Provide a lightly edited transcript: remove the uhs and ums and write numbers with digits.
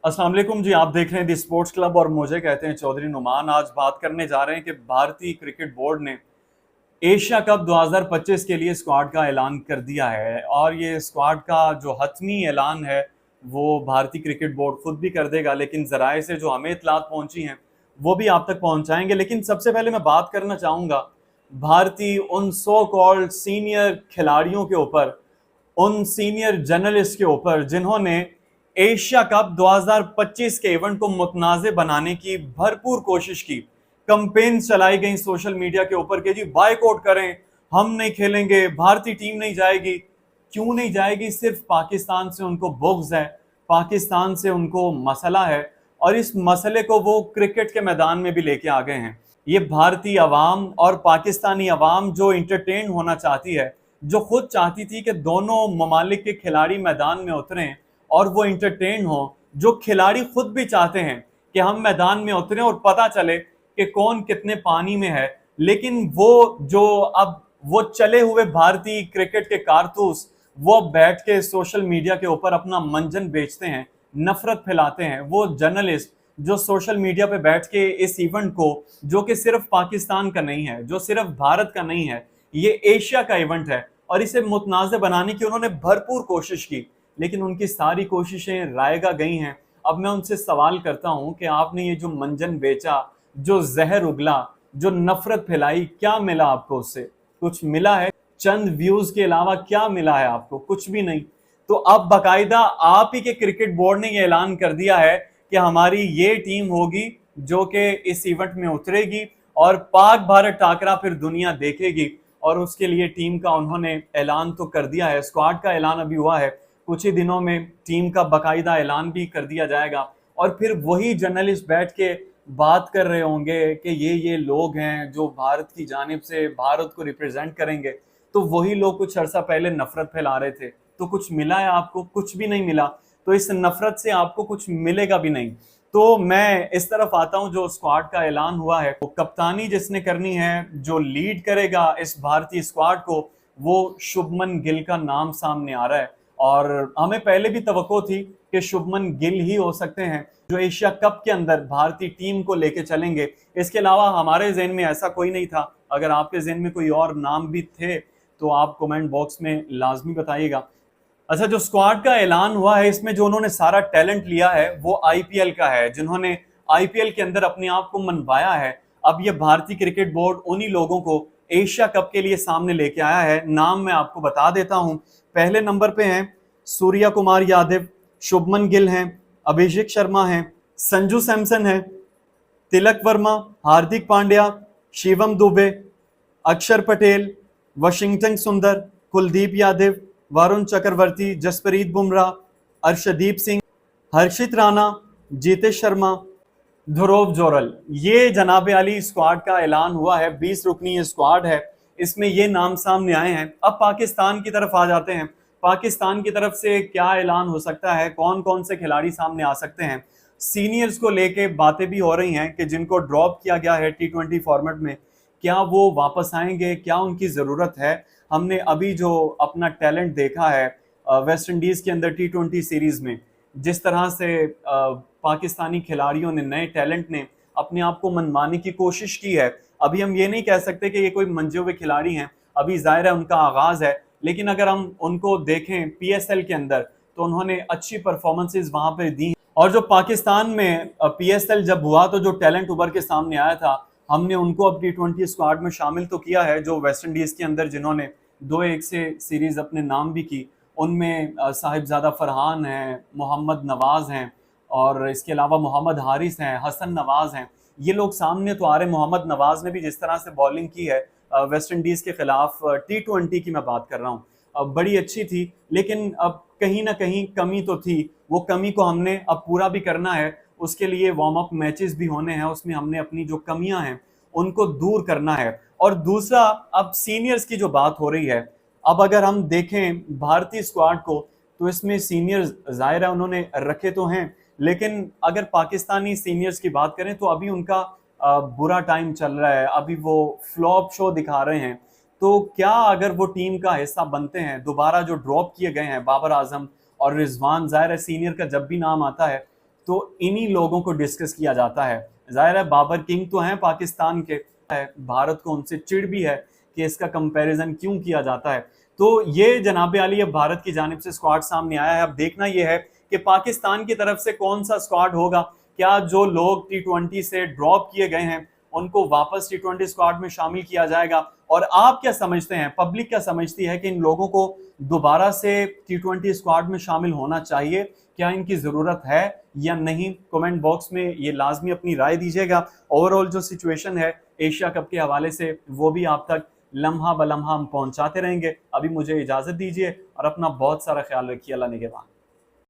अस्सलाम वालेकुम जी। आप देख रहे हैं दी स्पोर्ट्स क्लब और मुझे कहते हैं चौधरी नुमान। आज बात करने जा रहे हैं कि भारतीय क्रिकेट बोर्ड ने एशिया कप 2025 के लिए स्क्वाड का ऐलान कर दिया है और ये स्क्वाड का जो हतमी ऐलान है वो भारतीय क्रिकेट बोर्ड खुद भी कर देगा, लेकिन जराए से जो हमें इतलात पहुंची हैं वो भी आप तक पहुंचाएंगे। लेकिन सबसे पहले मैं बात करना चाहूंगा भारतीय उन सो कॉल्ड सीनियर खिलाड़ियों के ऊपर, उन सीनियर जर्नलिस्ट के ऊपर जिन्होंने एशिया कप 2025 के इवेंट को मुतनाज़े बनाने की भरपूर कोशिश की। कंपेन चलाई गई सोशल मीडिया के ऊपर कि जी बायकॉट करें, हम नहीं खेलेंगे, भारतीय टीम नहीं जाएगी। क्यों नहीं जाएगी? सिर्फ पाकिस्तान से उनको बुग़्ज़ है, पाकिस्तान से उनको मसला है और इस मसले को वो क्रिकेट के मैदान में भी लेके आ गए हैं। ये भारतीय अवाम और पाकिस्तानी अवाम जो इंटरटेन होना चाहती है, जो खुद चाहती थी कि दोनों ममालिक के खिलाड़ी मैदान में उतरें और वो इंटरटेन हो, जो खिलाड़ी खुद भी चाहते हैं कि हम मैदान में उतरें और पता चले कि कौन कितने पानी में है। लेकिन वो जो अब वो चले हुए भारतीय क्रिकेट के कारतूस वो बैठ के सोशल मीडिया के ऊपर अपना मंजन बेचते हैं, नफरत फैलाते हैं। वो जर्नलिस्ट जो सोशल मीडिया पे बैठ के इस इवेंट को, जो कि सिर्फ पाकिस्तान का नहीं है, जो सिर्फ भारत का नहीं है, ये एशिया का इवेंट है और इसे मुतनाज़ बनाने की उन्होंने भरपूर कोशिश की, लेकिन उनकी सारी कोशिशें रायगा गई हैं। अब मैं उनसे सवाल करता हूं कि आपने ये जो मंजन बेचा, जो जहर उगला, जो नफरत फैलाई, क्या मिला आपको उससे? कुछ मिला है? चंद व्यूज के अलावा क्या मिला है आपको? कुछ भी नहीं। तो अब बाकायदा आप ही के क्रिकेट बोर्ड ने ये ऐलान कर दिया है कि हमारी ये टीम होगी जो कि इस इवेंट में उतरेगी और पाक भारत टाकरा फिर दुनिया देखेगी। और उसके लिए टीम का उन्होंने ऐलान तो कर दिया है, स्क्वाड का ऐलान अभी हुआ है, कुछ ही दिनों में टीम का बाकायदा ऐलान भी कर दिया जाएगा। और फिर वही जर्नलिस्ट बैठ के बात कर रहे होंगे कि ये लोग हैं जो भारत की जानिब से भारत को रिप्रेजेंट करेंगे। तो वही लोग कुछ अर्सा पहले नफरत फैला रहे थे। तो कुछ मिला है आपको? कुछ भी नहीं मिला। तो इस नफरत से आपको कुछ मिलेगा भी नहीं। तो मैं इस तरफ आता हूं, जो स्क्वाड का ऐलान हुआ है, वो कप्तानी जिसने करनी है, जो लीड करेगा इस भारतीय स्क्वाड को, वो शुभमन गिल का नाम सामने आ रहा है। और हमें पहले भी तवक्को थी कि शुभमन गिल ही हो सकते हैं जो एशिया कप के अंदर भारतीय टीम को लेके चलेंगे। इसके अलावा हमारे ज़हन में ऐसा कोई नहीं था। अगर आपके ज़हन में कोई और नाम भी थे तो आप कमेंट बॉक्स में लाजमी बताइएगा। अच्छा, जो स्क्वाड का ऐलान हुआ है, इसमें जो उन्होंने सारा टैलेंट लिया है वो आईपीएल का है, जिन्होंने आईपीएल के अंदर अपने आप को मनवाया है। अब ये भारतीय क्रिकेट बोर्ड उन्हीं लोगों को एशिया कप के लिए सामने लेके आया है। नाम मैं आपको बता देता हूं। पहले नंबर पे हैं सूर्या कुमार यादव, शुभमन गिल हैं, अभिषेक शर्मा हैं, संजू सैमसन है, तिलक वर्मा, हार्दिक पांड्या, शिवम दुबे, अक्षर पटेल, वाशिंगटन सुंदर, कुलदीप यादव, वरुण चक्रवर्ती, जसप्रीत बुमराह, अर्शदीप सिंह, हर्षित राणा, जीतेश शर्मा, ध्रुव जोरल। ये जनाबे अली स्क्वाड का ऐलान हुआ है। 20 रुकनी स्क्वाड है, इसमें ये नाम सामने आए हैं। अब पाकिस्तान की तरफ आ जाते हैं। पाकिस्तान की तरफ से क्या ऐलान हो सकता है, कौन कौन से खिलाड़ी सामने आ सकते हैं? सीनियर्स को लेके बातें भी हो रही हैं कि जिनको ड्रॉप किया गया है T20 फॉर्मेट में, क्या वो वापस आएंगे, क्या उनकी ज़रूरत है? हमने अभी जो अपना टैलेंट देखा है वेस्ट इंडीज़ के अंदर T20 सीरीज़ में, जिस तरह से पाकिस्तानी खिलाड़ियों ने, नए टैलेंट ने अपने आप को मनवाने की कोशिश की है। अभी हम ये नहीं कह सकते कि ये कोई मंजे हुए खिलाड़ी हैं, अभी ज़ाहिर है उनका आगाज़ है। लेकिन अगर हम उनको देखें पीएसएल के अंदर तो उन्होंने अच्छी परफॉर्मेंसेज वहां पे दी। और जो पाकिस्तान में पीएसएल जब हुआ तो जो टैलेंट उभर के सामने आया था, हमने उनको अब T20 स्क्वाड में शामिल तो किया है। जो वेस्ट इंडीज़ के अंदर जिन्होंने 2-1 से सीरीज़ अपने नाम भी की, उनमें साहिबजादा फरहान हैं, मोहम्मद नवाज़ हैं और इसके अलावा मोहम्मद हारिस हैं, हसन नवाज़ हैं। ये लोग सामने तो आ रहे। मोहम्मद नवाज़ ने भी जिस तरह से बॉलिंग की है वेस्ट इंडीज़ के खिलाफ, T20 की मैं बात कर रहा हूँ, बड़ी अच्छी थी। लेकिन अब कहीं ना कहीं कमी तो थी, वो कमी को हमने अब पूरा भी करना है। उसके लिए वार्म अप मैचेस भी होने हैं, उसमें हमने अपनी जो कमियां हैं उनको दूर करना है। और दूसरा, अब सीनियर्स की जो बात हो रही है, अब अगर हम देखें भारतीय स्क्वाड को तो इसमें सीनियर्स जाहिर है उन्होंने रखे तो हैं, लेकिन अगर पाकिस्तानी सीनियर्स की बात करें तो अभी उनका बुरा टाइम चल रहा है। अभी वो फ्लॉप शो दिखा रहे हैं। तो क्या अगर वो टीम का हिस्सा बनते हैं, दोबारा जो ड्रॉप किए गए हैं बाबर आजम और रिजवान, जाहिर है सीनियर का जब भी नाम आता है तो इन्हीं लोगों को डिस्कस किया जाता है। जाहिर है बाबर किंग तो हैं पाकिस्तान के, भारत को उनसे चिढ़ भी है कि इसका कंपैरिजन क्यों किया जाता है। तो ये जनाब आली अब भारत की जानिब से स्क्वाड सामने आया है। अब देखना यह है कि पाकिस्तान की तरफ से कौन सा स्क्वाड होगा। क्या जो लोग T20 से ड्रॉप किए गए हैं उनको वापस T20 स्क्वाड में शामिल किया जाएगा? और आप क्या समझते हैं, पब्लिक क्या समझती है कि इन लोगों को दोबारा से T20 स्क्वाड में शामिल होना चाहिए? क्या इनकी जरूरत है या नहीं? कमेंट बॉक्स में ये लाजमी अपनी राय दीजिएगा। ओवरऑल जो सिचुएशन है एशिया कप के हवाले से वो भी आप तक लम्हा बलम्हा हम पहुंचाते रहेंगे। अभी मुझे इजाजत दीजिए और अपना बहुत सारा ख्याल रखिए। अल्लाह निगहबान।